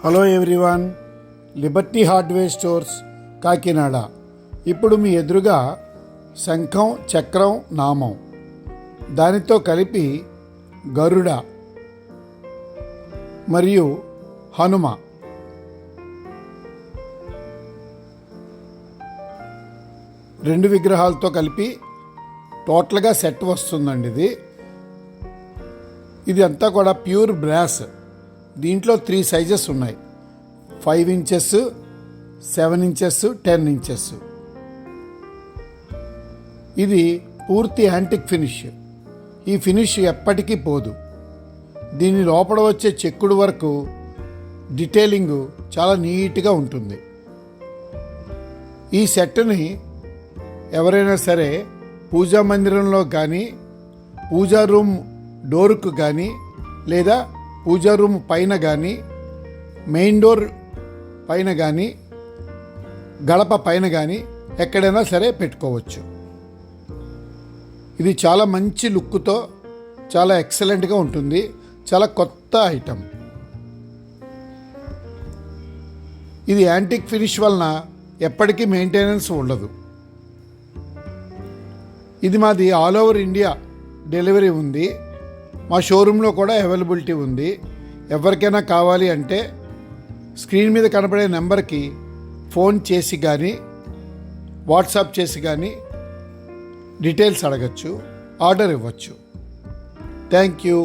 Hello everyone, Liberty hardware stores Kakinada. ఇప్పుడు మీ ఎదురుగా శంఖం, చక్రం, నామం, దానితో కలిపి గరుడ మరియు హనుమ, రెండు విగ్రహాలతో కలిపి టోటల్గా సెట్ వస్తుందండి. ఇది అంతా కూడా ప్యూర్ బ్రాస్. దీంట్లో 3 సైజెస్ ఉన్నాయి: 5 ఇంచెస్, 7 ఇంచెస్, 10 ఇంచెస్. ఇది పూర్తి యాంటిక్ ఫినిష్. ఈ ఫినిష్ ఎప్పటికీ పోదు. దీని లోపల వచ్చే చెక్కుడు వరకు డీటెయిలింగ్ చాలా నీట్గా ఉంటుంది. ఈ సెట్ని ఎవరైనా సరే పూజా మందిరంలో కానీ, పూజా రూమ్ డోర్కు కానీ, లేదా పూజా రూమ్ పైన కానీ, మెయిన్ డోర్ పైన కానీ, గడప పైన కానీ ఎక్కడైనా సరే పెట్టుకోవచ్చు. ఇది చాలా మంచి లుక్తో చాలా ఎక్సలెంట్గా ఉంటుంది. చాలా కొత్త ఐటమ్. ఇది యాంటిక్ ఫినిష్ వలన ఎప్పటికీ మెయింటెనెన్స్ ఉండదు. ఇది మాది ఆల్ ఓవర్ ఇండియా డెలివరీ ఉంది. మా షోరూంలో కూడా అవైలబిలిటీ ఉంది. ఎవరికైనా కావాలి అంటే స్క్రీన్ మీద కనపడే నెంబర్కి ఫోన్ చేసి కానీ, వాట్సాప్ చేసి కానీ డీటెయిల్స్ అడగచ్చు, ఆర్డర్ ఇవ్వచ్చు. Thank you.